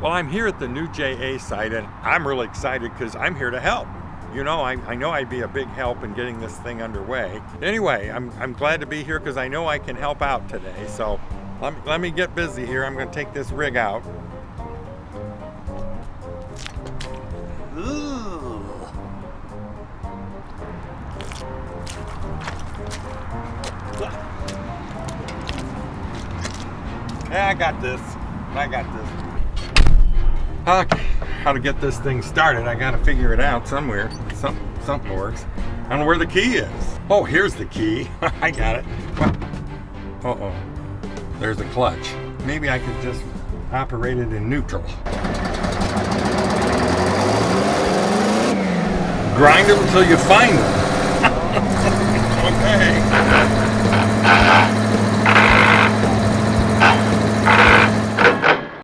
Well, I'm here at the new JA site, and I'm really excited because I'm here to help. You know, I know I'd be a big help in getting this thing underway. Anyway, I'm glad to be here because I know I can help out today. So let me get busy here. I'm going to take this rig out. Ooh. Yeah, I got this. Okay, how to get this thing started. I got to figure it out somewhere. Something works. I don't know where the key is. Oh, here's the key. I got it. Uh-oh. There's the clutch. Maybe I could just operate it in neutral. Grind them until you find them. Okay.